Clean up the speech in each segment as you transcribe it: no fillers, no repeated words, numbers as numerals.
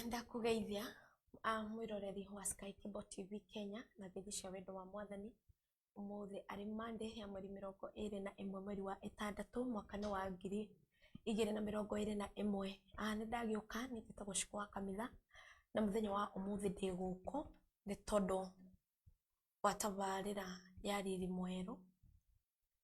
Ndakugeithia mwiroreri wa Sky Cable TV Kenya na thithi cia wendo wa mwathani. Umuthi ari Monday ya mweri 21 mweri wa 6 mwaka wa 2021. Ni ndagiuka nitete gucikwa kanitha na muthenya wa umuthi ndi guko ni tondu wa tabarira ya riri mweru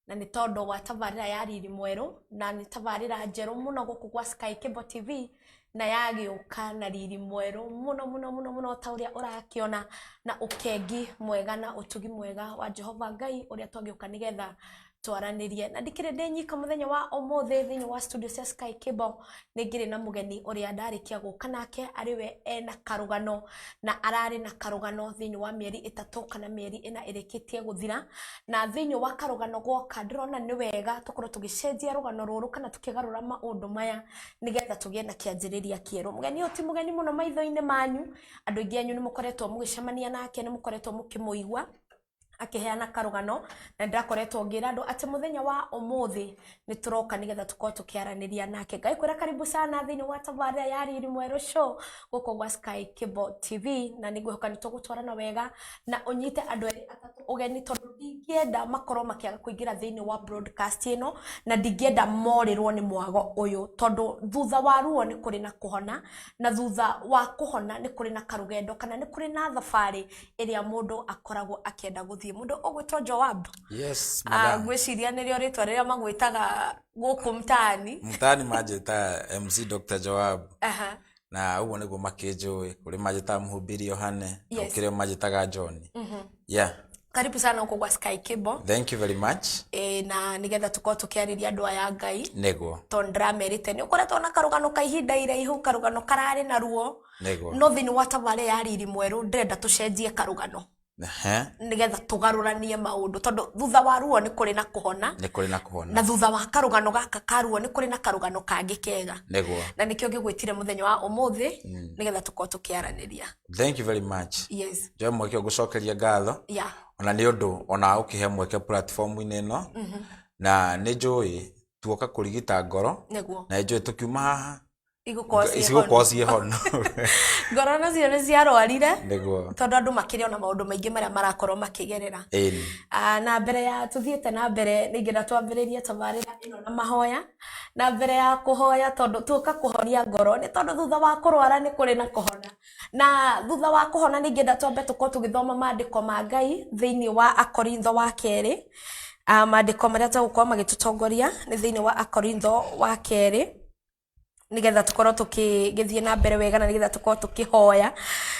na ni tondu wa tabarira ya riri mweru na ni tabarira njeru muno guku kwa Sky Cable TV na yagiuka na riri mweru muno ta uria urakiona na ukengi mwega na utugi mwega wa Jehova Ngai uria twagiuka nigetha twaranirie na ndikire ndenyika muthenya wa umuthi thini wa studio cia Sky Cable ningire na mugeni uria ndarikia guka nake ariwe ena karugano na arari na karugano thini wa mieri 3 kana mieri 4 irikitie guthira na thini wa karugano goka ndirona ni wega tukorwo tugicenjia rugano ruru kana tukigarura maundu maya nigetha tugie na kianjiriria kieru. Mugeni uti mugeni muno maitho-ini manyu, andu ingi anyu ni mukoretwo mugicemania nake, ni mukoretwo mukimuigua akiheana karugano na ndakoretwo ngira andu ati muthenya wa umuthi ni turoka nigetha tukorwo tukiaraniria nake. Ngai kwira karibu sana thini wa tabarira ya riri mweru show guko gwa Sky Cable TV na niguhoka nitugutwarana wega na unyite andu eri atatu ugeni tondu ndingienda makorwo makiaga kuingira thini wa broadcast ino na ndingienda morirwo ni mwago uyu tondu thutha wa ruo ni kuri na kuhona na thutha wa kuhona ni kuri na karugendo kana ni kuri na thafari iria mundu akoragwo akienda guthii. Mundu ogwitwo Joab. Yes, madam. Gwiciria nirio ritwa riria magwitaga guku mtaani majeta MC Dr. Joab. Na uguo niguo makinjui kuri majeta Mhubiri Yohane, ukire majetaga John. Yeah. Karibu sana uko kwa Sky Cable. Thank you very much. Na nigetha tukorwo tukiariria andu aya Ngai. Niguo. Tondra merite ni ukoretwo na karugano ka ihinda iraihu, karugano karari na ruo. Niguo. No thini wa tabare ya riri mweru ndenda tucenjie karugano. Nigetha tugaruranie maundu tondu thutha wa ruo ni kuri na kuhona, na thutha wa karugano gaka karuo ni kuri na karugano kangi kega. Na nikio ngigwitire muthenya wa umuthi nigetha tukorwo tukiaraniria. Thank you very much. Yes. Je mweke gucokeria ngatho. Yeah. Ona ni undu ona ukihe mweke platform ino na ni njui tuoka kurigita ngoro na njui tukiuma haha igukosi hono ngoro nacio ni ciarwarire tondu andu makiriona maundu maingi maria marakorwo makigerera. Na mbere ya tuthiete na mbere ningira twambiririe tabarira ino na mahoya na mbere ya kuhoya tondu tuka kuhoria ngoro ni tondu thutha wa kurwara ni kuri na kuhona na thutha wa kuhona ningira twambe tukorwo tugithoma maandiko ma Ngai thiini wa Akorintho wa 2 maandiko maria tugukorwo magitutongoria ni thiini wa Akorintho wa 2 nigetha tukorwo tukigithie na mbere wega na nigetha tukorwo tukihoya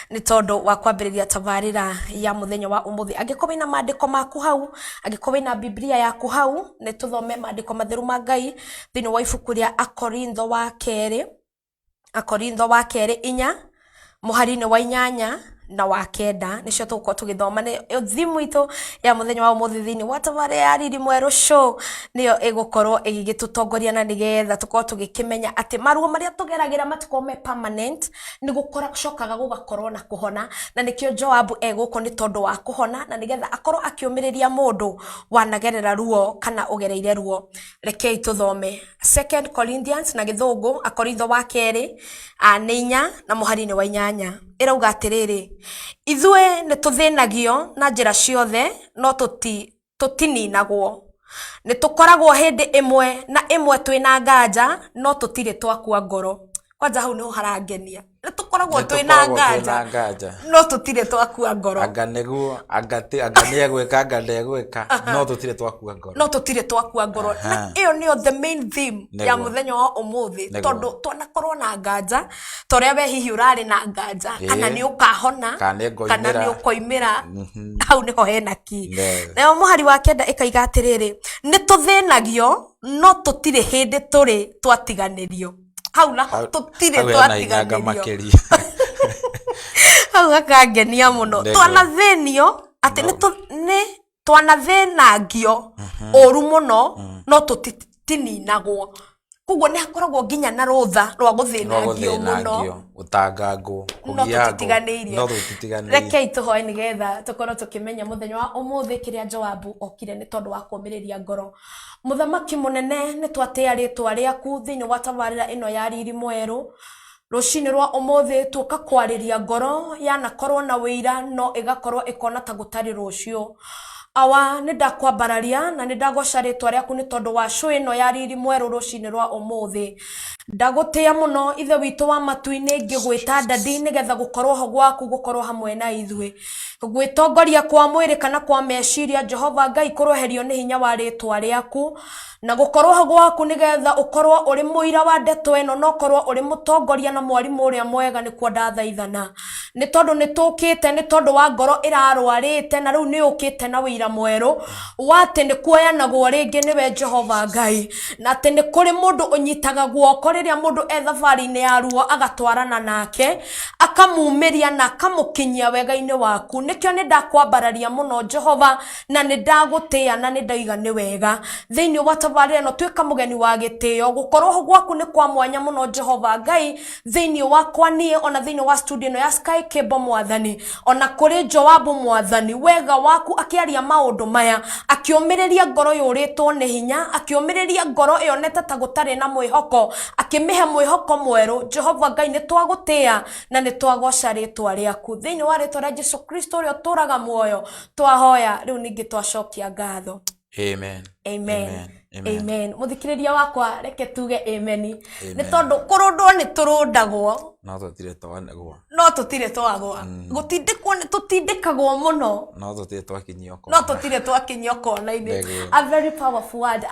ni tondu wa kwambiriria tabarira ya muthenya wa umuthi. Angikorwo ina maandiko maku hau, angikorwo ina Biblia yaku hau, ni tuthome maandiko matheru ma Ngai thini wa ibuku ria Akorintho wa 2, Akorintho wa 2:4 muhari-ini wa 8 na wa 9 nicio tuko tugithoma. Ni thimu itu ya muthenya wa umuthi thini wa tabarira ya riri mweru show niyo igukorwo igigitutongoria na nigetha tukorwo tugikimenya ati maruo maria tugeragira matikome permanent ni gukora cokaga gugakorwo na kuhona na nikio Joab eguko ni tondu wa kuhona na nigetha akorwo akiumiriria mundu wanagerera ruo kana ugereire ruo. Rekei tuthome 2 Corinthians na githungu Akorintho wa 2 ni 4 na muhari-ini wa 8 irauga atiriri ithue ni tuthinagio na njira ciothe no tutininagwo ni tukoragwo hindi imwe na imwe twina nganja no tutire twakua ngoro. Kwanja hau ni harangenia ni tukoragwo twina nganja no tutire twakua ngoro. Anga niguo anga gweka no tutire twakua ngoro na iyo niyo the main theme ya muthenya wa umuthi tondu twanakorwo na nganja toria we hihi urari na nganja kana ni ukahona kana ni ukoimira hau niho hena ki. Na muhari wa 9 ikaiga atiriri ni tuthinagio no tutire hindi turi twatiganirio. Hau na tutire twatiganirio hau akangenia muno twanathenio ati ni twanathenagio oru muno no tutininagwo. Kuguo ni hakoragwo nginya na rutha rwa guthinagio muno utangangu no tutiganirie. Rekei tuhoe nigetha tukorwo tukimenya muthenya wa umuthi kiria Joabu okire ni tondu wa kumiriria ngoro. Muthamaki munene ni twatia ritwa riaku thini wa tabarira ino ya riri mweru rucini rwa umuthi tuka kwariria ngoro yanakorwo na wira no igakorwo ikona ta gutari rucio awa nindakwambararia na nindagoca ritwa riaku ni tondu wa show ino ya riri mweru rucini rwa umuthi ndagutia muno ithe witu wa matuini ngigwita ndadi nigetha gukorwo ho gwaku gukorwo hamwe na ithwe gwitongoria kwa mwiri kana kwa meciria Jehova Ngai kuroherio ni hinya wa ritwa riaku na gukorwo ho gwaku nigetha ukorwo uri muira wa ndeto eno no korwo uri mutongoria na mwarimu uria mwega ni kwa ndathaithana ni tondu nitukite ni tondu wa ngoro irarwarite na riu ni ukite na wira mweru wate ni kuoyanagwo ringi niwe Jehova Ngai na ati ni kuri mundu unyitaga guoko riria mundu ethabari-ini ya ruo agatwarana nake akamumiria na akamukinyia wega-ini waku nikio ni ndakwambararia muno Jehova na ni ndagutia na ni ndaiga ni wega thiini wa thabari no twika mugeni wa gitio gukorwo ho gwaku ni kwa mwanya muno Jehova Ngai thiini wakwa nie ona thiini wa studio no ya Sky Cable mwathani ona kuri Joabu mwathani wega waku akiaria maundu maya akiomiriria ngoro yuritwo ni hinya akiomiriria ngoro ionete ta gutari na mwihoko akimihe mwihoko mweru Jehova Ngai ni twagutia na ni twagoca ritwa riaku thiini wa ritwa ria Jesu Kristo uria turaga muoyo twahoya riu ningi twacokia ngatho. Amen. Amen. Amen. Muthikiriria wakwa reke tuge amen. Ni tondu kurundwo ni turundagwo no tutire twanegwo no tutire twagwa gutindikwo ni tutindikagwo muno no tutire twakinyoko no tutire twakinyoko na ine a very powerful word.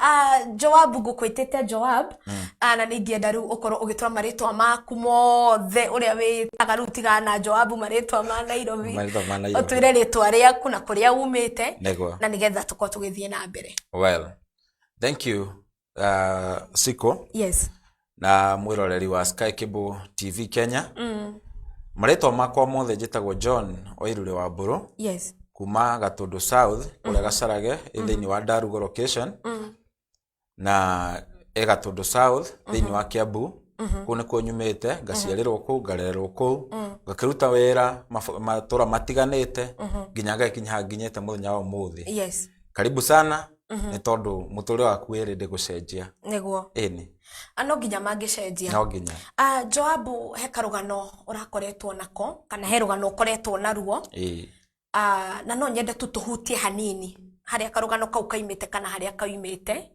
Joab ngukwitete Joab na ningienda riu ukorwo ugitura maritwa maku mothe uria witaga riu tigana Joab maritwa ma Nairobi utwire ritwa riaku na kuria umite na nigetha tukorwo tugithie na mbere. Well, thank you Siko. Yes. Na mwiroreri wa Sky Cable TV Kenya. Maritwa makwa mothe njitagwo John Oirure wa Mburu. Yes. Kuma Gatundu South kuria Gacarage thiini wa Ndarugo location. Na Gatundu South thiini wa Kiambu. Kune ko nyumite ngaciarirwo ku ngarererwo ku ngakiruta wira matura matiganite nginya gakinya nginyete muthenya wa umuthi. Yes. Karibu sana. Ni tondu muture waku erinde gucenjia niguo ini ano nginya mangicenjia no nginya Joabu he karugano urakoretwo nako kana he rugano ukoretwo naruo na no nyende tutuhutie hanini haria karugano kau kaimite kana haria kaimite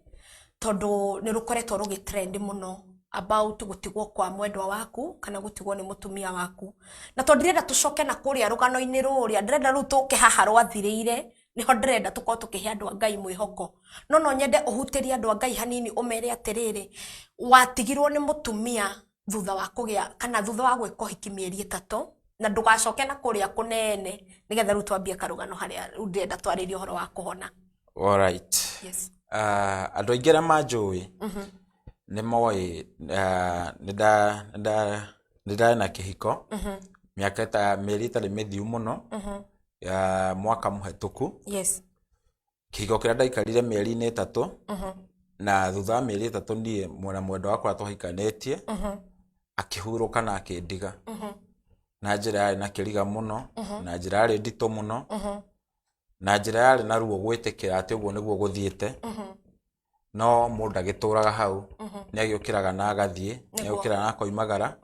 tondu ni rukoretwo rugitrend muno about gutigwo kwa mwendwa waku kana gutigwo ni mutumia waku na tondu ndirenda tucoke na kuria rugano-ini ruria ndirenda ru tuke haha rwathirire niho ndirenda tukorwo tukihe andu a Ngai mwihoko no nyende uhutirie andu a Ngai hanini umere atiriri watigirwo ni mutumia thutha wa kugia kana thutha wa gwika hiki mieri 3 na ndugacoke na kuria kunene nigetha ru twambie karugano haria ru ndirenda twaririe horo wa kuhona. All right. Yes. Andu aingira manjui ni moi nida na kihiko miaka ta mieri ta mithiu muno ya mwaka muhetuku. Yes. Kihiko kira ndaikarire mieri-ini 3 na thutha wa mieri 3 ndie mwendwa wakwa twahikanĩtie akihuruka na akindiga na njira yari na kiriga muno na njira yari ndito muno na njira yari na ruo gwitikira ati uguo niguo guthiite no mundu agituraga hau ni agiukiraga na agathie ni agiukiraga na koimagara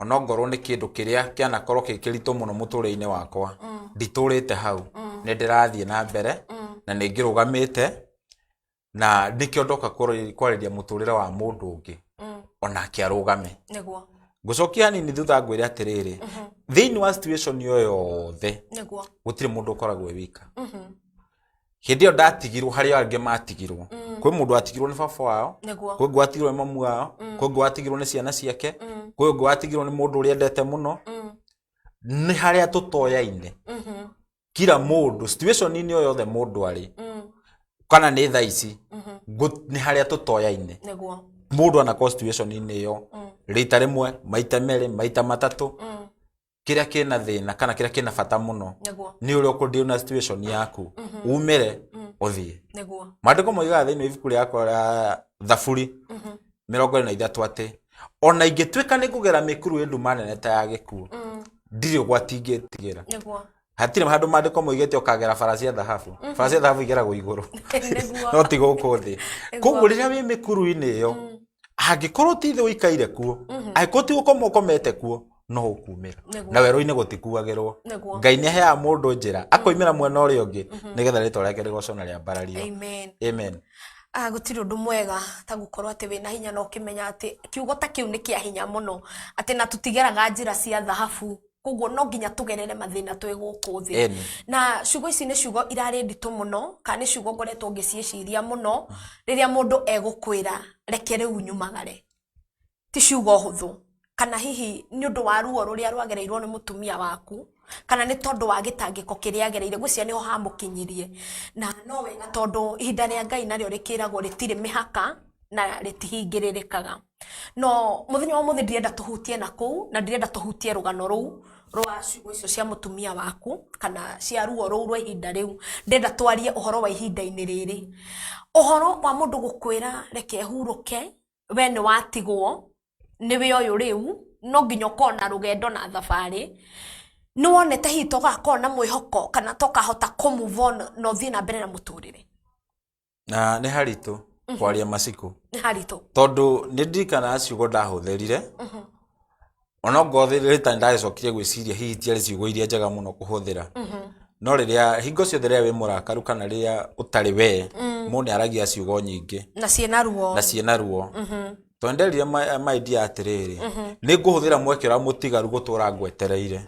ono ngoro ni kindu kiria kianakorwo kikirito muno muture-ini wakwa nditurite hau ni ndirathie na mbere na ni ngirugamite na nikio ndoka kwariria muturire wa mundu ungi ona akiarugame niguo ngucokia hanini thutha ngwire atiriri thiini wa situation yoyothe niguo gutire mundu ukoragwo wika hindi yo ndatigirwo haria angi matigirwo kwi mundu atigirwo ni baba wao kwi ngu atigirwo ni mamu wao kwi ngu atigirwo ni ciana ciake kwi ngu atigirwo ni mundu uria endete muno ni haria tutoyaine kila mundu situation ini yothe mundu ari kana ni thaici ni haria tutoyaine niguo mundu ana situation ini yo rita rimwe maita meri maita matatu kiria kina thina kana kiria kina bata muno ni uri ukundio na situation yaku umire uthie niguo mandiko moiga thiini ibuku riakwa ria Thaburi 23 ati ona ingitwika ni kugera mikuru endu manene ta ya gikuo ndiri gwatingitigira niguo hatire handu mandiko moigete ukagera farasi ya dhahabu farasi ya dhahabu igera go iguru no tigo ko thi kuguo riria wi mikuru-ini yo Angikorwo ti thi uikaire kuo angĩkorwo ti gũkoma ũkomete kuo no ũkumĩra na werũ-inĩ gũtikuagĩrwo Ngai nĩ aheaga mũndũ njĩra akoimĩra mwena ũrĩa ũngĩ nĩgetha rĩtwa rĩake rĩgocwo na rĩambarario. Amen. Gũtirĩ ũndũ mwega ta gũkorwo atĩ wĩna hinya na ũkĩmenya atĩ kiugo ta kĩu nĩ kĩa hinya mũno atĩ na tũtigeraga njĩra cia thahabu koguo no nginya tũgerere mathĩna twĩ gũkũ thĩ. Na ciugo ici nĩ ciugo irarĩ nditũ mũno kana nĩ ciugo ngoretwo ngĩciĩciria mũno rĩrĩa mũndũ egũkwĩra reke rĩu nyumagare. Ti ciugo hũthũ kana hihi nĩ ũndũ wa ruo rũrĩa rwagereirwo nĩ mũtumia waku kana nĩ tondũ wa gĩtangĩko kĩrĩa agereire gwĩcia nĩho hamũkinyirie na no wega tondũ ihinda rĩa Ngai narĩo rĩkĩragwo rĩtirĩ mĩhaka na rĩtihingĩrĩrĩkaga. No mũthenya wa ũmũthĩ ndirenda tũhutie na kũu na ndirenda tũhutie rũgano rũu rwa ciugo icio cia mũtumia waku kana cia ruo rũu rwa ihinda rĩu. Ndenda twarie ũhoro wa ihinda-inĩ rĩrĩ, ũhoro wa mũndũ gũkwĩra reke hurũke we nĩ watigwo nĩwe ũyũ rĩu no nginya ũkorwo na rũgendo na thabarĩ. Nĩ wonete hihi tũgakorwo na mwĩhoko kana tũkahota kũ-move on na ũthiĩ na mbere na mũtũrĩre? Na nĩ haritũ kwaria maciko. Nĩ haritũ tondũ nĩ ndirikana ciugo ndahũthĩrire ona ngothĩrĩre ta ndagĩcokire gwĩciria hihi tiarĩ ciugo iria njega mũno kũhũthĩra. No rĩrĩa hingo ciothe rĩrĩa wĩ mũrakaru kana rĩrĩa ũtarĩ we mũndũ nĩ aragia ciugo nyingĩ na ciĩna ruo. Twenderire maidia atĩrĩrĩ nĩ ngũhũthĩra mweke ũrĩa mũtigaru gũtũra ngwetereire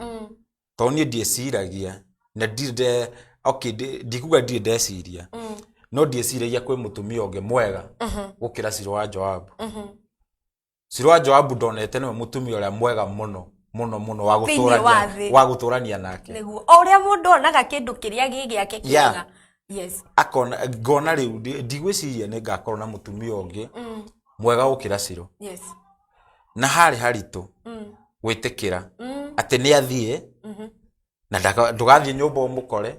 tondũ niĩ ndieciragia na ndikuga ndirĩ ndeciria no ndieciragia kwĩ mũtumia ũngĩ mwega gũkĩra Shiro wa Joabu. Shiro wa Joabu ndonete nĩwe mũtumia ũrĩa mwega mũno wa gũtũrania nake. Nĩguo o ũrĩa mũndũ onaga kĩndũ kĩrĩa gĩgĩake kĩega. Akona ngona rĩu ndigwĩciria nĩ ngakorwo na mũtumia ũngĩ mwega gũkĩra Shiro. Na harĩ haritũ gwĩtĩkĩra atĩ nĩ athiĩ na ndũgathiĩ nyũmba ũmũkore.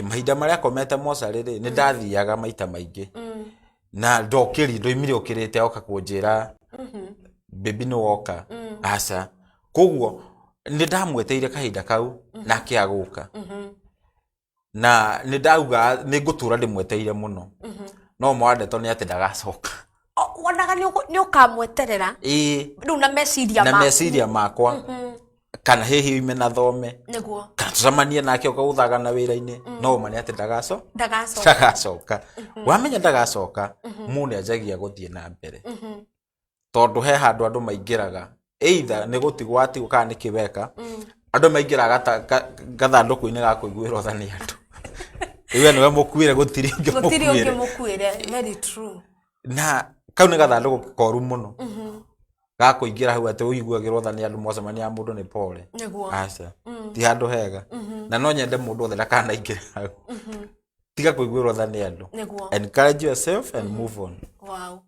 Mahinda marĩa akomete mocarĩ nĩ ndathiaga maita maingĩ na ndoimire ũkĩrĩte oka kũnjĩra baby nĩ woka aca. Koguo nĩ ndamweteire kahinda kau nake agũka na nĩ ndauga nĩ ngũtũra ndĩmweteire mũno no mwandeto nĩ atĩ ndagacoka. Wonaga nĩ ũkamweterera rĩu na meciria makwa kana hihi ime na thome kana tũcemanie nake ũkaũthagana wĩra-inĩ no ũmane atĩ ndagacoka. Wamenya ndagacoka mũndũ anjagia gũthiĩ na mbere tondũ he handũ andũ maingĩraga either nĩ gũtigwo kana nĩ kĩweka andũ maingĩraga gathandũkũ-inĩ ga kũiguĩrwo tha nĩ andũ. Iwe nĩwe mũkuĩre gũtirĩ ũngĩ mũkuĩre. Very true. Na kau nĩ gathandũkũ koru mũno ga kũingĩra hau atĩ ũiguagĩrwo tha nĩ andũ mwacemania na mũndũ nĩ pole. Aca ti handũ hega na no nyende mũndũ othe ndakanaingĩre hau tiga kũiguĩrwo tha nĩ andũ. Encourage yourself and move on. Wow.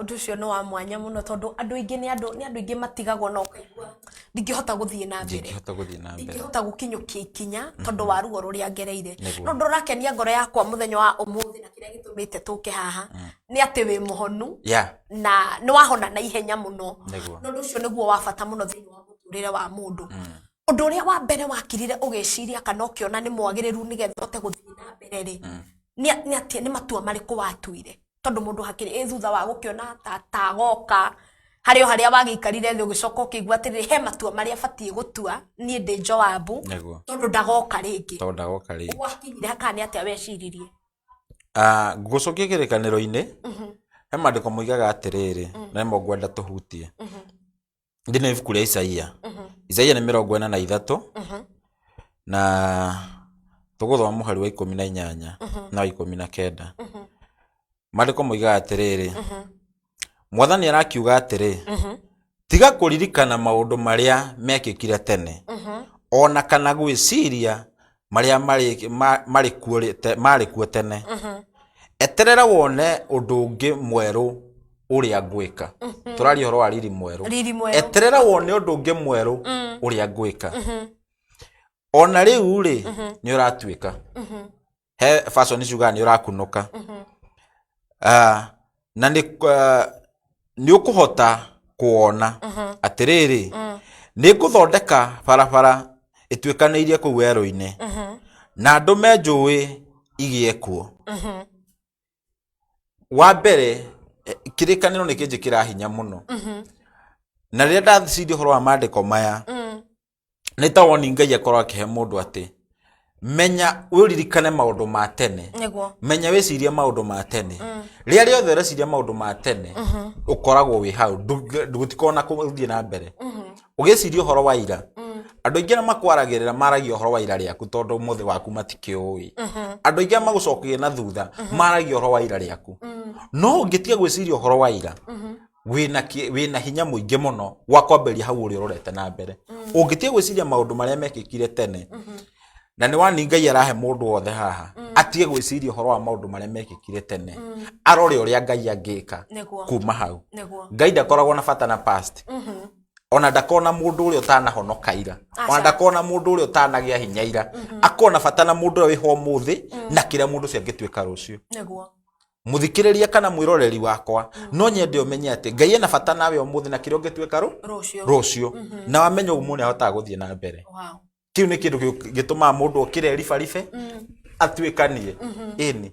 Ũndũ ũcio nĩ wa mwanya mũno tondũ andũ aingĩ nĩ andũ aingĩ matigagwo na ũkaigua ndingĩhota gũthiĩ na mbere ndingĩhota gũkinyũkia ikinya tondũ wa ruo rũrĩa ngereire. No ndũrakenia ngoro yakwa mũthenya wa ũmũthĩ na kĩrĩa gĩtũmĩte tũke haha nĩ atĩ wĩ mũhonu na nĩ wahona na ihenya mũno. No ũndũ ũcio nĩguo wa bata mũno thĩinĩ wa mũtũrĩre wa mũndũ. Ũndũ ũrĩa wa mbere wakirire ũgĩciria kana ũkĩona nĩ mwagĩrĩru nĩgetha ũhote gũthiĩ na mbere rĩ nĩ atĩ nĩ matua marĩkũ watuire tondũ mũndũ hakĩrĩ thutha wa gũkĩona ta goka harĩa wagĩikarire thĩ ũgĩcoka ũkĩigua atĩrĩrĩ he matua marĩa batiĩ gũtua niĩ ndĩ Joabu tondũ ndagoka rĩngĩ. Wakinyire kana nĩ atĩa weciririe? Ngũcokia kĩrĩkanĩro-inĩ he maandĩko moigaga atĩrĩrĩ na nĩmo ngwenda tũhutie. Ndĩ na ibuku rĩa Isaia nĩ 43 na tũgũthoma mũhari wa 18 na 19. Maandĩko moigaga atĩrĩrĩ Mwathani arakiuga atĩrĩ tiga kũririkana maũndũ marĩa mekĩkire tene ona kana gwĩciria marĩa marĩ kuo tene. Eterera wone ũndũ ũngĩ mwerũ ũrĩa ngwĩka. Tũraria ũhoro wa riri mwerũ. Eterera wone ũndũ ũngĩ mwerũ ũrĩa ngwĩka. Ona rĩu rĩ nĩ ũratuĩka. He fashion ciuga nĩ ũrakunũka. Na nĩ ũkũhota kuona atĩrĩrĩ nĩ ngũthondeka barabara ĩtuĩkanĩirie kũu werũ-inĩ na ndũme njũĩ igĩe kuo. wa mbere kirikaniro nä kä njä kä rahinya må no na rä rä a ndathicirie å horo wa mandä ko maya nä ta woni Ngai akorwo akä he må ndå atä menya wä ririkane maå ndå ma tene menya wä cirie maå ndå ma tene rä a rä othe reciria maå ndå ma tene å koragwo wä hau gå tikona kå thiä na mbere å gä ciria å horo wa ira andå aingä makwaragä rä ra maragia å horo wa ira rä aku tondå må thä waku matikä å ä andå aingä magå cokagia na thutha maragia å horo wa ira rä aku no å ngä tiga gwä ciria å horo wa ira wina hinya må ingä må no wa kwambä hau å rä å rorete na mbere å ngä tiga gwä ciria maå ndå marä a mekä kire tene na nä wani Ngai arahe må ndå wothe haha atige gwä ciria å horo wa maå ndå marä a mekä kire tene arore å rä a Ngai angä ka kuma hau Ngai ndakoragwo na bata na past ona ndakona må ndå å rä a å tanahonoka ira ona ndakona må ndå å rä a å tanagä a hinya ira akona bata na må ndå å rä a wä ho må thä na kä rä a må ndå å cio angä tuä ka rå cio må thikä rä ria kana mwä roreri wakwa no nyende å menye atä Ngai ena bata nawe å må thä na kä rä a å ngä tuä ka rå cio na wamenya å må nä ahotaga gå thiä na mbere kä u nä kä ndå gä tå maga må ndå å kä reribaribe atuä kanie ĩni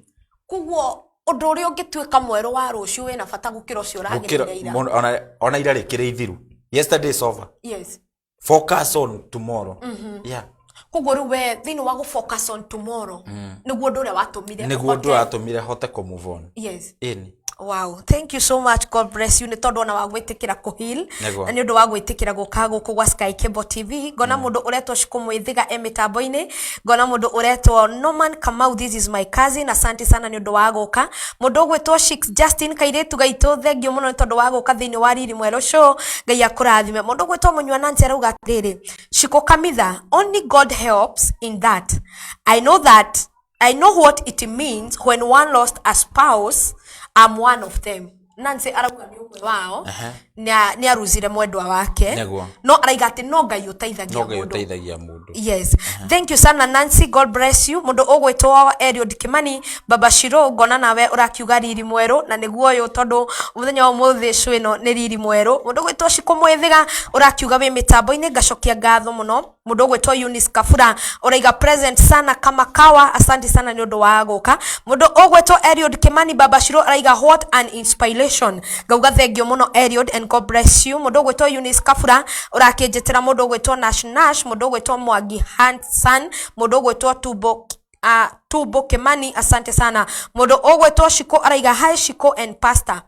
koguo å ndå å rä a å ngä tuä ka mwerå wa rå cio wä na bata gå kä ra å cio å ragä ona ira rä kä rä ithiru yesterday is over focus on tomorrow koguo rä u we thä inä wa gå focus on tomorrow nä guo å ndå å rä a watå mire hote kå move on ĩni Wow, thank you so much. God bless you. Nä tondå ona wa gwĩtĩkĩra kũheal na nĩ ũndũ wa gwĩtĩkĩra gũka gũkũ gwa Sky Cable TV. Ngona mũndũ ũretwo Shiko Mwithiga mĩtambo-inĩ, ngona mũndũ ũretwo Norman Kamau, this is my cousin. Asante sana nĩ ũndũ wa gũka. Mũndũ ũgwĩtwo Shix Justin kairĩtu gaitũ, thengio mũno nĩ tondũ wa gũka thĩinĩ wa Riri Mwero Show. Ngai akũrathime. Mũndũ ũgwĩtwo Mũnyua Nancy arauga atĩrĩ, Shiko Kamitha, only God helps in that. I know what it means when one lost a spouse. I'm one of them. Nancy arauga ni umwe wao ni aruzire mwendwa wake no araiga ati no Ngai uteithagia mundu. Yes. Thank you sana Nancy, God bless you. Mundu ugwitwo Eliud Kimani, Baba Shiro, ngona nawe urakiuga Riri Mweru na niguo uyu tondu muthenya wa muthi show ino ni Riri Mweru. Mundu ugwitwo Shiko Mwithiga urakiuga wi mitambo-ini, ngacokia ngatho muno. Mundu ugwitwo Eunice Kafura uraiga present sana kama kawa, asante sana ni undu wa guka. Mundu ugwitwo Eliud Kimani, Baba Shiro uraiga what an inspiration. Ngauga thengio muno Eliud and God bless you. Mundu ugwitwo Eunice Kafura urakinjitira mundu ugwitwo Nash, mundu ugwitwo Mwangi Hansan, mundu ugwitwo Tubo Kimani, asante sana. Mundu ugwitwo Shiko araiga hi Shiko and pastor.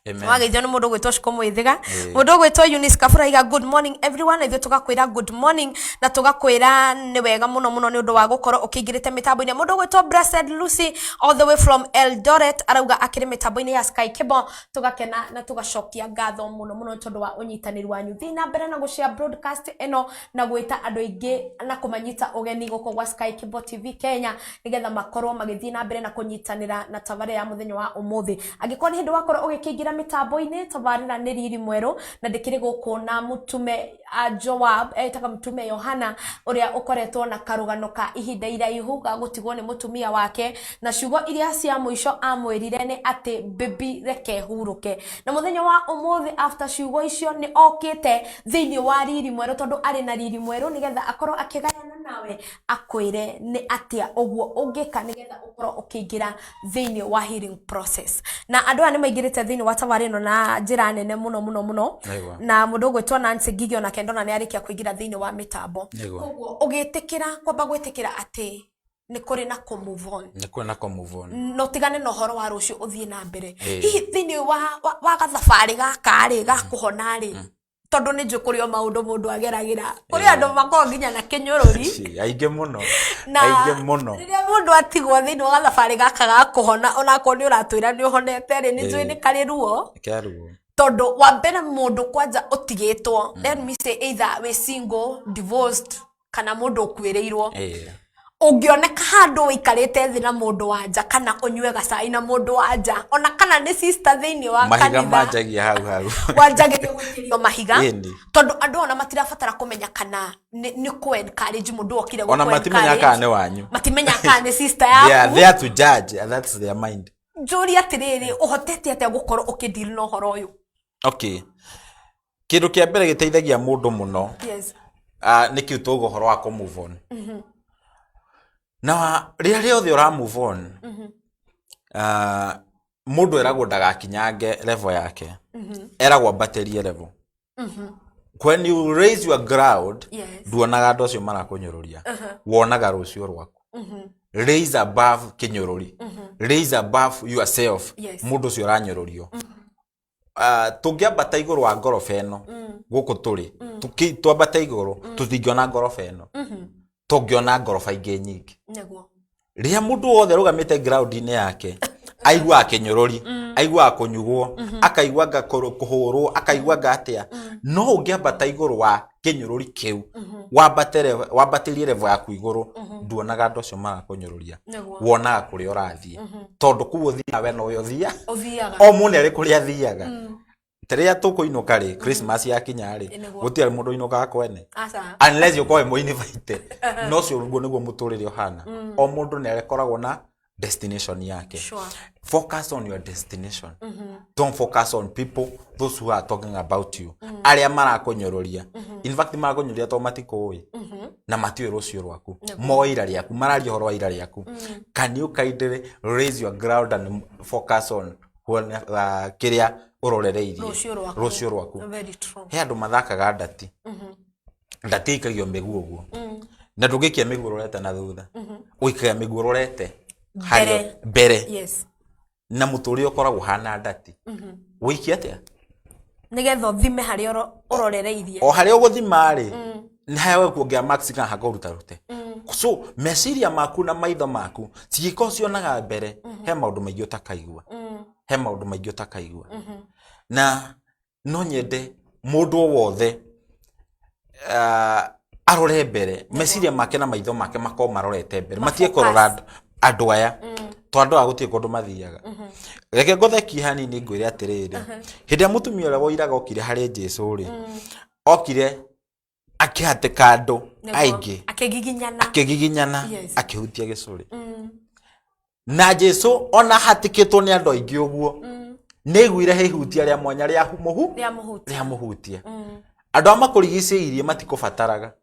Amen. Wageithio nĩ mũndũ gwĩtwo Shiko Mwithiga. Mũndũ gwĩtwo Eunice Kafura iga good morning everyone. Ithuĩ tugakwĩra good morning na tugakwĩra nĩ wega mũno mũno nĩ ũndũ wa gũkorwo ũkĩingĩrĩte mĩtambo-inĩ. Mũndũ gwĩtwo Blessed Lucy all the way from Eldoret arauga akĩrĩ mĩtambo-inĩ ya Sky Cable. Tugakena na tugacokia ngatho mũno mũno tondũ wa ũnyitanĩri wanyu. Thiĩ na mbere na gũshare broadcast ĩno na gwĩta andũ aingĩ na kũmanyita ũgeni gũkũ gwa Sky Cable TV Kenya nĩgetha makorwo magĩthiĩ na mbere na kũnyitanĩra na tabarĩra ya mũthenya wa ũmũthĩ. Angĩkorwo nĩ hĩndĩ wakorwo ũgĩkĩingĩra mitambo-ini tabarira ni Riri Mweru na ndikiri guku na mutume Joab etaka mutume Yohana uria ukoretwo na karugano ka ihinda iraihu ga gutigwo ni mutumia wake na ciugo iria cia muico amwirire ni ati bibi reke huruke na muthenya wa umuthi after ciugo icio ni okite thiini wa Riri Mweru tondu ari na Riri Mweru nigetha akorwo akigayana nawe akwire ni atia uguo ungika nigetha ukorwo ukiingira thiini wa healing process na andu ani maingirite thiini wa tabarino na njira nene muno na mundu gwitwo Nancy Gigio na kendona ni arikia kuingira thiini wa mitambo koguo ugitikira kwamba gwitikira ati ni kuri na ko move on no tigane no horo wa rucio uthie na mbere hihi thiini wa gathabari gaka ri ga kuhona ri tondu ni njukurio maundu mundu ageragira kuri andu makoro nginya na kinyururi aige muno riria mundu atigwo thiini wa gathabari gaka ga kuhona ona ko ni uratwira ni uhonete ri ni njui ni kari ruo tondu wa mbere mundu kwanja utigitwo let me say either we single divorced kana mundu ukwireirwo ungioneka handu wikarite thi na mundu wanja kana unywe gacai na mundu wanja ona kana ni sister thiini wa kanitha mahiga manjagia hau wanjagirio gwikirio mahiga tondu andu ona matirabatara kumenya kana ni ku encourage mundu okire ona matimenya kana ni wanyu matimenya kana ni sister yaku they are there to judge and that's their mind njuri atiriri uhotete ate gukorwo ukideal no horo uyu okay kindu kia mbere giteithagia mundu muno ni kiu tugo horo wa ko move on na riria riothe ura move on mundu eragwo ndagakinyange level yake eragwo ambaterie level when you raise your ground duonaga andu acio marakunyururia wonaga rucio rwaku raise above kinyururi raise above yourself mundu ucio ranyururio tungiambata iguru wa ngorofa eno guku turi twambata iguru tutingiona ngorofa eno tungiona ngorofa ingi nyingi neguo ria mundu wothe rugamite ground-ini yake aigua akinyururi aigua kunyugwo akaigua kuhurwo akaigua gatia no ungiambata iguru wa kinyururi kiu wambatirie level yaku iguru nduonaga andu acio marakunyururia wonaga kuria urathie tondu ku uthia we no uthia o mundu ari kuria athiaga teria tukuinuka ri Christmas yakinya ri gutiari mundu inuka kwene unless you go invite no cio rugo niguo muturire ohana o mundu ni arekoragwo na destination yake focus on your destination don't focus on people those who are talking about you aria marakunyururia in fact marakunyururia to matikuwi na matiwe rucio rwaku moira riaku mararia horo wa ira riaku can you kindly raise your ground and focus on kiria urorereirie rucio rwaku he andu mathakaga ndati ikagio miguu uguo na ndugikia miguu urorete na thutha uikaga miguu urorete mbere na muturire ukoragwo hana ndati wikia atia nigetha uthime hari urorereirie o hari uguthima ri nawe kuongia max kana hakurute so meciria maku na maitho maku cigiko cionaga mbere he maundu maingi utakaigua he maundu maingi utakaigua na no nyende mundu wothe arore mbere meciria make na maitho make mako marorete mbere matie korora andu aya to andu agutie kundu mathiaga reke ngotheki hanini ngwire atiriri hinde mutumia ule woiraga okire hari Jesu ri okire akihateka andu aingi akigiginyana akihutia gicuri na Jesu ona hatikitwo ni andu aingi uguo niguire hihutia ria mwanya ria muhutia andu amakurigiceirie matikubataraga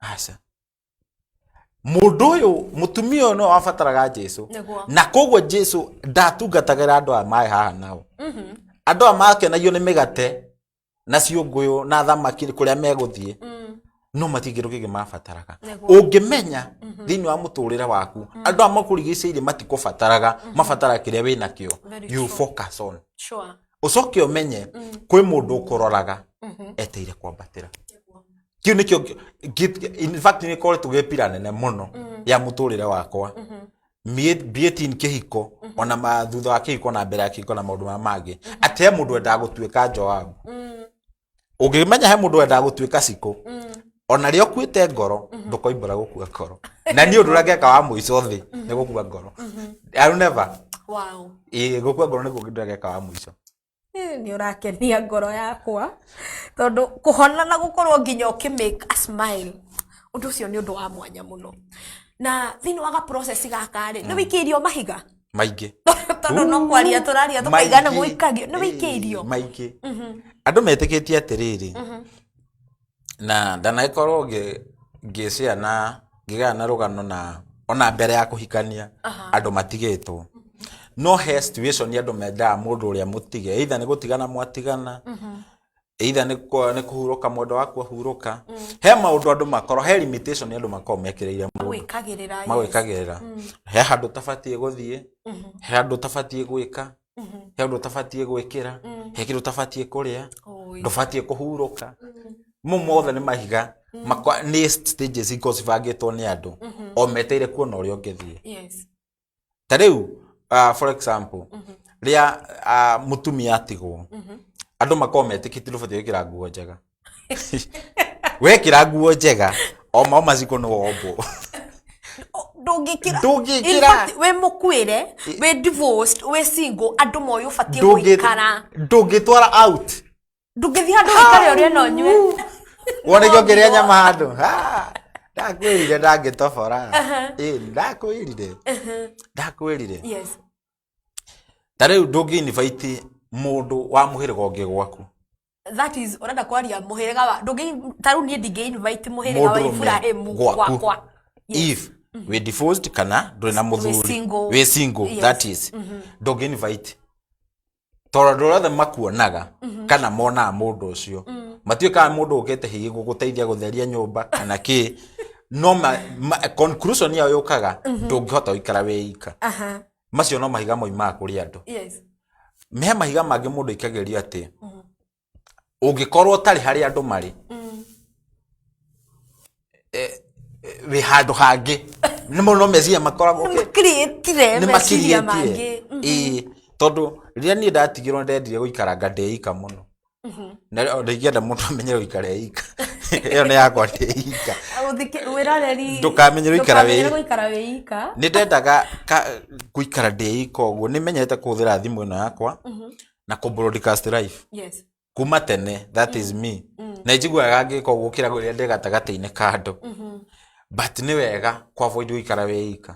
aca mundu uyu mutumia no afataraga Jesu na kogwo Jesu ndatungatagira andu amae haha nao andu amakenagio ni migate na ciunguyu na thamaki kuria meguthie no matingirugi mafataraga ungimenya thini wa muturire waku andu amakurigiceirie matikubataraga mafatara kiria wina kio you focus on ucoke umenye kwi mundu ukuroraga eteire kwambatira kiu nikio in fact ni kore tugepira nene muno ya muturire wakwa bietin kihiko ona mathutha wa kihiko na mbere ya kihiko na maundu mangĩ ate mundu enda gutuika Joabu ungimenya he mundu enda gutuika Siko ona rio kwite ngoro ndukoimbura gukua ngoro na ni undu rageka wa muico thi ni gukua ngoro I never gukua ngoro ni gukua wa muico ni urakenia ngoro yakwa tondu kuhona na gukorwo nginya ukimake a smile undu ucio ni undu wa mwanya muno na thini waga process gaka ri ni wikirio mahiga maingi tondu no kwaria turaria tukaigana guikagio ni wikirio maingi andu metikitie atiriri na ndanakorwo ngicea na ngigana na rugano na ona mbere ya kuhikania andu matigitwo no he situation andu menda mundu uria mutige either ni gutigana mwatigana either ni kuhuruka mundu waku huruka he maundu andu makoro he limitation andu makoro mekireire magwikagirira he handu tafatie guthie he handu tafatie gwika he handu tafatie gwikira he kindu tafatie kuria ndufatie kuhuruka mumothe ni mahiga ni stages ikosivagitwo ni andu o meteire kuona uria ungithie tariu for example ria mutumia atigwo andu makoro metikiti rubatie wikira nguo njega wekira nguo njega o maciko no ombo ndungikira we mukwire we divorced we single andu moyo ufatie guikara ndungitwara out ndungithia andu wikare uri no nywe wona gyogeria nyama handu ndakwirire ndangitobora ndakwirire yes tariu ndungi invite mundu wa muhiriga ungi gwaku that is urenda kwaria muhiriga wa ndungi taru ni ndingi invite muhiriga wa Ibrahim gwakwa if we divorced kana nduri na muthuri we single that is ndungi invite Tondũ rothe makuonaga kana mona mũndũ ũcio matuĩkaga mũndũ ũkĩte hihi gũgũteithia gũtheria nyũmba kana kĩ no conclusion yao yũkaga ndũngĩhota gũikara wĩika macio no mahiga moimaga kũrĩ andũ me mahiga mangĩ mũndũ ikageria atĩ ũngĩkorwo ũtarĩ harĩ andũ marĩ we handũ hangĩ nĩ mũno meciria makoragwo nĩ meciria mangĩ tondũ rĩrĩa niĩ ndatigirwo ndendire gũikaranga ndĩika mũno na ndĩngĩenda mũndũ amenye gũikara eika ĩyo nĩ yakwa ndĩika ndũkamenye gũikara wĩika nĩ ndendaga gũikara ndĩika ũguo nĩ menyete kũhũthĩra thimũ ĩno yakwa na broadcast live kuma tene that is me na njiguaga ngĩka ũguo kĩra rĩrĩa ndĩ gatagatĩ-inĩ ka andũ but nĩ wega avoid gũikara wĩika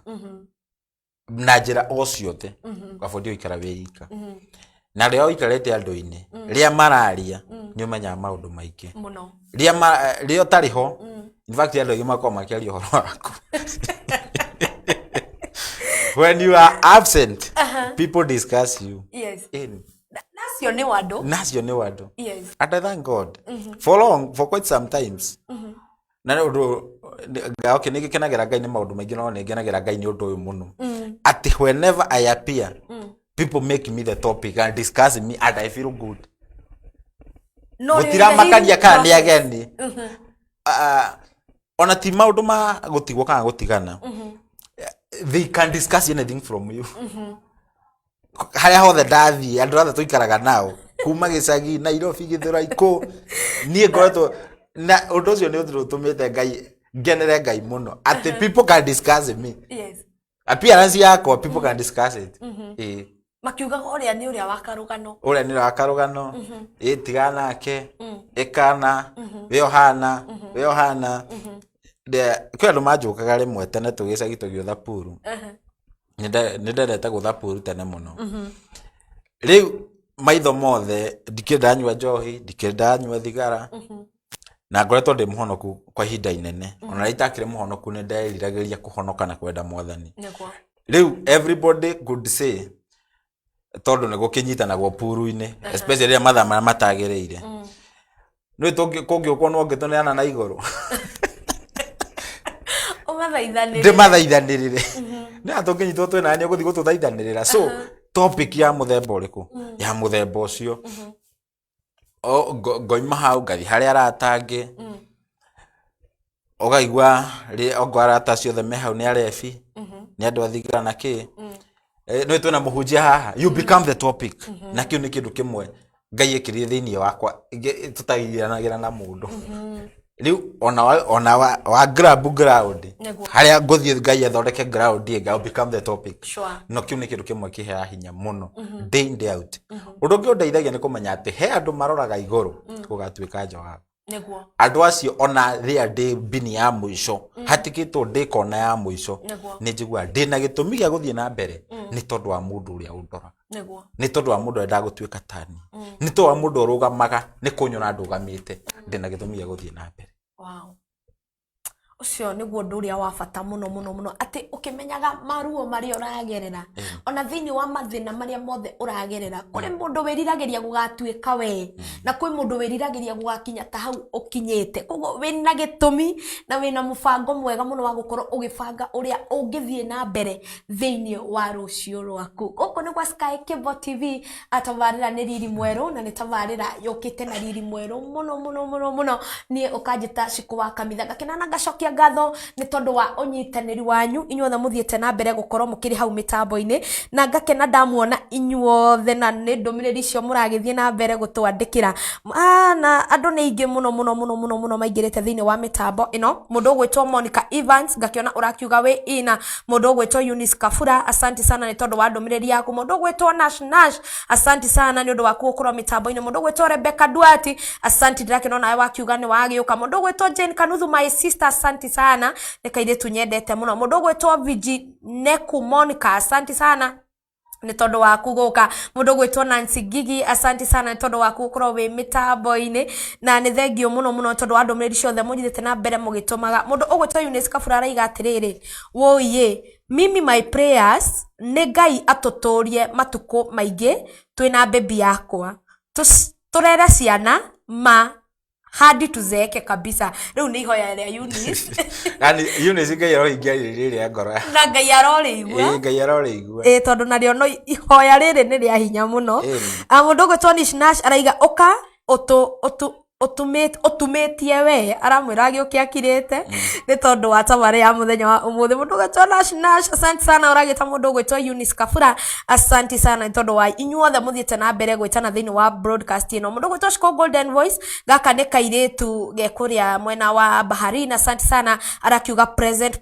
na njĩra o ciothe avoid gũikara wĩika na rĩrĩa ũikarĩte andũ-inĩ rĩrĩa mararia nĩ ũmenyaga maũndũ maingĩ mũno rĩrĩa ũtarĩ ho in fact andũ aingĩ makoragwo makĩaria ũhoro waku when you are absent people discuss you nacio nĩ wandũ and I thank God for quite some times na ũndũ okay nĩ gĩkenagĩra Ngai nĩ maũndũ maingĩ no nĩ ngenagĩra Ngai nĩ ũndũ ũyũ mũno at whenever I appear people make me the topic and discuss me and I feel good gũtira makaria kana nĩ ageni ona ti maũndũ ma gũtigwo kana gũtigana they can discuss anything from you harĩa hothe ndathiĩ andũ othe tũikaraga nao kuma gĩcagi Nairobi Gĩthũrai kũ niĩ ngoretwo na ũndũ ũcio nĩ ũtũmĩte Ngai ngenere Ngai mũno atĩ people can discuss me appearance yakwa people can discuss it makiugaga ũrĩa nĩ ũrĩa wa karũgano tigana nake ĩkana we ohana kwĩ andũ manjũkaga rĩmwe tene tũgĩcagi tũgĩũtha puru nĩ ndendete gũtha puru tene mũno rĩu maitho mothe ndikĩrĩ ndanyua njohi ndikĩrĩ ndanyua thigara na ngoretwo ndĩ mũhonoku kwa ihinda inene ona itakĩrĩ mũhonoku nĩ nderiragĩria kũhonoka na kwenda Mwathani rĩu everybody could say tondũ nĩ gũkĩnyitanagwo puru-inĩ especially rĩrĩa mathaa marĩa matagĩrĩire nĩ kũngĩũkwo no ngĩtũneana na igũrũ ndĩmathaithanĩrĩre nĩ atũngĩnyitwo twĩ nani ũgũthiĩ gũtũthaithanĩrĩra so topic ya mũthemba ũrĩkũ ya mũthemba ũcio ngoima hau ngathi harĩa arata angĩ ũgaigua ongwa arata ciothe me hau nĩ arebi nĩ andũ athigira na kĩ nĩ twĩna mũhunjia haha you become the topic na kĩu nĩ kĩndũ kĩmwe Ngai ekĩrire thĩinĩ wakwa tũtagĩranagĩra na mũndũ rĩu ona wa grab ground harĩa ngũthiĩ Ngai athondeke ground I'll become the topic no kĩu nĩ kĩndũ kĩmwe kĩheaga hinya mũno day in day out ũndũ ũngĩ ũndeithagia nĩ kũmenya atĩ he andũ maroraga igũrũ gũgatuĩka njawabu andũ acio ona rĩrĩa ndĩ mbini ya mũico hatikĩtwo ndĩ kona ya mũico nĩ njiguaga ndĩna gĩtũmi gĩa gũthiĩ na mbere nĩ tondũ wa mũndũ ũrĩa ũndoraga nĩ tondũ wa mũndũ ũrĩa gũtuĩka tani nĩ tondũ wa mũndũ ũrũgamaga nĩ kũnyona ndũgamĩte ndĩna gĩtũmi gĩa gũthiĩ na mbere ucio niguo ndu uria wa bata muno ati ukimenyaga maruo maria uragerera ona thiini wa mathina maria mothe uragerera kuri mundu wiriragiria gugatuika we na kwi mundu wiriragiria gugakinya ta hau ukinyite koguo wina gitumi na wina mubango mwega muno wa gukorwo ugibanga uria ungithie na mbere thiini wa rucio rwaku guku ni gwa Sky Cable TV atavarira ni Riri Mweru na ni tavarira yukite na Riri Mweru muno ni ukajita ciku wa kamitha gakinana gacokia ngatho ni tondu wa unyitaniri wanyu inyuothe muthiete na mbere gukorwo mukiri hau mitambo-ini na ngakena ndamuona inyuothe na ni ndumiriri cio muragithie na mbere gutwandikira na andu ni ingi muno maingirite thiini wa mitambo ino mundu ugwitwo Monica Evans ngakiona urakiuga we ina mundu ugwitwo Eunice Kafura asante sana ni tondu wa ndumiriri yaku mundu ugwitwo Nash asante sana ni undu wa gukorwo mitambo-ini mundu ugwitwo Rebecca Duati asante ndirakena nawe wakiuga ni wagiuka mundu ugwitwo Jane Kanuthu my sister asante sana nikaire tunyendete muno mundu gwetwo Vigi Neku Monica asante sana ni tondu waku guka mundu gwitwo Nancy Gigi asanti sana ni tondu waku ukorwo wi mitambo-ini na ni thengio muno tondu wa ndumiriri ciothe munyithite na mbere mugitumaga mundu ugwitwo Eunice Kabura araiga atiriri woiye mimi my prayers ni Ngai atuturie matuku maingi twina baby yakwa turere ciana ma hadi tuzeke kabisa riu ni ihoya ya Eunice yani Eunice Ngai aroingia riri ya ngoro na Ngai arorigua Ngai arorigua tondu nario no ihoya riri ni ria hinya muno mundu gwitwo Nash araiga uka otumetie we aramwira agiokia akirite ni tondu wa tabare ya muthenya wa umuthi mundu gwitwo Nash asante sana uragita mundu gwitwo Eunice Kabura asante sana ni tondu wa inyuothe muthiete na mbere gwitana thiini wa broadcast ino mundu gwitwo Shiko Golden Voice gaka ni kairitu gekuria mwena wa Baharini asante sana arakiuga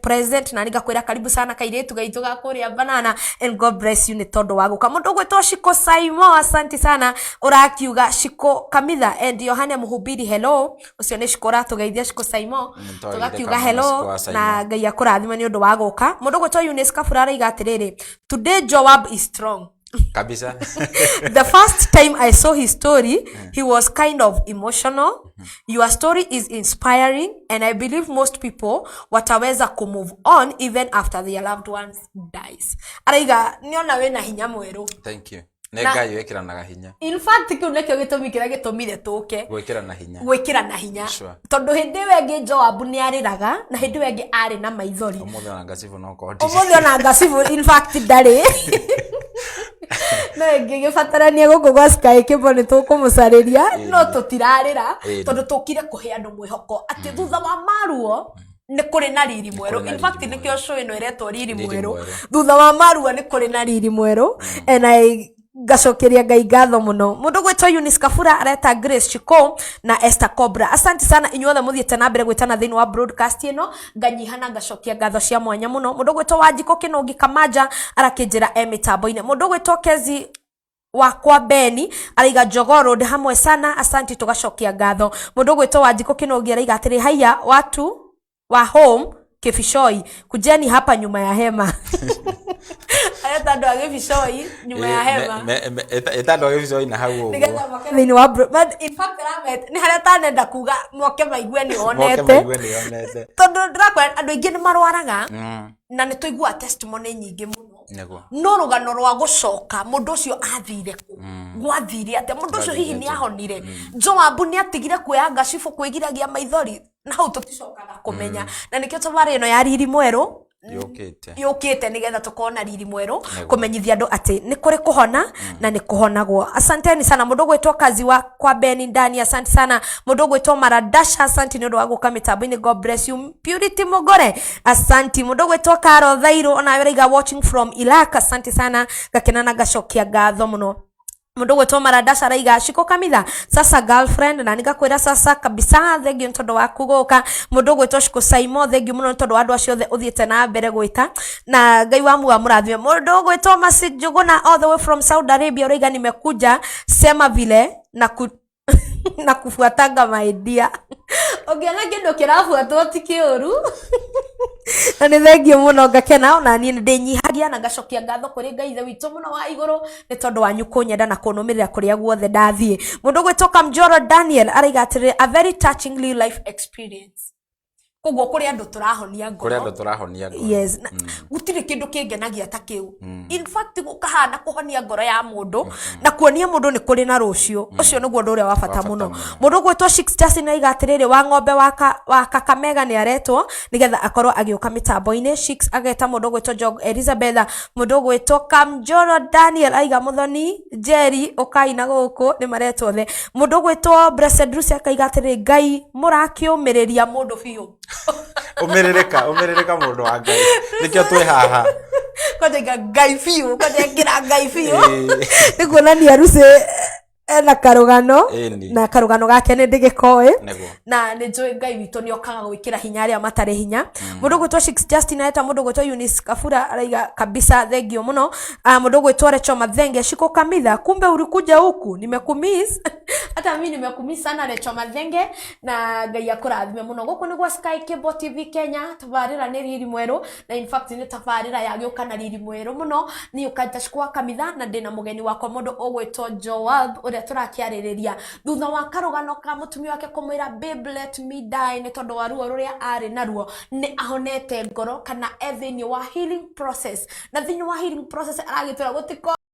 present na nigakwira karibu sana kairitu gaitu gakuria Banana and God bless you ni tondu wa guka mundu gwitwo Shiko Saimo asante sana urakiuga Shiko Kamitha and Yohane Muhubiri hello ucio ni Shikora tugeithia Shiko Saimo tugakiuga hello na Ngai akurathima ni undu wa guka mundu gwitwo Eunice Kabura araiga atiriri today Joab is strong kabisa the first time I saw his story he was kind of emotional your story is inspiring and I believe most people wataweza ku move on even after their loved ones dies araiga niona we na hinya mweru thank you nega yekiranaga hinya in fact kiu nekio gitumi kira gitumire tuke gwikira na hinya tondu hindi wengi Joab ni ariraga na hindi wengi ari na maithori umuthi ona ngasifu no kodi umuthi ona ngasifu in fact ndari no ngigibatarania guku gwa Sky Kimbo ni tukumucariria no tutirarira tondu tukire kuhe andu mwihoko ati thutha wa maruo ni kuri na riri mweru in fact nikio show ino iretwo riri mweru thutha wa maruo ni kuri na riri mweru and I gacokeria Ngai ngatho muno mundu gwitwo Eunice Kabura areta Grace Chiko na Esther Cobra asante sana inyuothe muthiete na mbere gwitana thiini wa broadcast ino nganyihana ngacokia ngatho cia mwanya muno mundu gwitwo Wanjiko Kinungi Kamanja arakinjira mitambo-ini mundu gwitwo Kezi wakwa Beni araiga Jogoo Road hamwe sana asante tugacokia ngatho mundu gwitwo Wanjiko Kinungi araiga atiri haya watu wa home Kefishoi kujeni hapa nyuma ya hema ayata ndo Kefishoi nyuma ya hema eta ndo Kefishoi na hau nigenda makeni wa but in fact ramet ni harata nenda kuga moke maigwe ni onete tondu ndrakwa andu ingi ni marwaraga na ni tuigua testimony nyingi muno no rugano rwa gucoka mundu ucio athire ku gwathire ate mundu ucio hihi ni ahonire Joab ni atigire kuya ngasifu kwigiragia maithori na hau tuticokaga kumenya na nikio tabari ino ya riri mweru yukite nigetha tukona riri mweru kumenyithia andu ati ni kuri kuhona na ni kuhonagwo asanteni sana mundu gwitwo Kazi wa kwa Beni ndani asante sana mundu gwitwo Maradasha asante ni undu wa guka mitambo-ini God bless you Purity Mogore asante mundu gwitwo Karo Thairu ona weriga watching from Ilaka asante sana gakenana gacokia ngatho muno mundu gwitwo Maradasha araiga Shiko Kamitha sasa girlfriend na nigakwira sasa kabisa thengio ntondo wa kugoka mundu gwitwo Shiko Saimo thengio muno ntondo wa andu acio the uthiete na mbere gwita na Ngai wa muga murathime mundu gwitwo Masjid Juguna all the way from Saudi Arabia araiga nimekuja sema vile na kufuatanga maidia ogiana kindu kirafuatwo tikiuru na ni thengio muno ngakena ona ni ndinyihagia na ngacokia ngatho kuri Ngai the witu muno wa iguru ni tondu wanyu kunyenda na kunumirira kuria guothe ndathie mundu gwitoka Mjoro Daniel araiga atiri a very touchingly life experience kugwo kuri andu turahonia ngoro yes gutire kindu kingenagia ta kiu in fact gukahana kuhonia ngoro ya mundu na kuonia mundu ni kuri na rucio ucio niguo ndu uria wa bata muno mundu gwitwo Shikstasi na igatiriri wa ng'ombe wa Kakamega ni aretwo nigetha akorwo agiuka mitambo-ini Shiks ageta mundu gwitwo Jog Elizabeth mundu gwitwo Kamjoro Daniel aiga muthoni Jerry ukaina guku ni maretwo the mundu gwitwo Blessed Lucy akaiga atiriri Ngai murakiumiriria mundu biu umiririka mundu wa Ngai nikio twi haha kwaje Ngai fiu kwaje ngira Ngai fiu nikuonania Lucy ena karugano na karugano gake nä ndä gä koä na nä njå Ngai witå nä okaga gwä kä ra hinya arä a matarä hinya må ndå gwä two Justin areta må ndå gwä two Eunice Kabura araiga kabisa thengio må no må ndå gwä two Recho Mathenge Shiko Kamitha kumbe ulikuja huku nimekumiss hata mimi nimekumiss sana Recho Mathenge na Ngai akurathime må no gå kå nä gwa Sky Cable TV Kenya tabarä ra nä riri mwerå na in fact nä tabarä ra yagä å ka na riri mwerå må no nä å kanta Shiko Kamitha na ndä na må geni wakwa må ndå å gwä two Joab ũrĩa tũrakiarĩrĩria thutha wa karũgano ka mũtumia wake kũmwĩra babe let me die nĩ tondũ wa ruo rũrĩa arĩ naruo nĩ ahonete ngoro kana thĩinĩ wa healing process na thĩinĩ wa healing process aragĩtwĩra gũtiko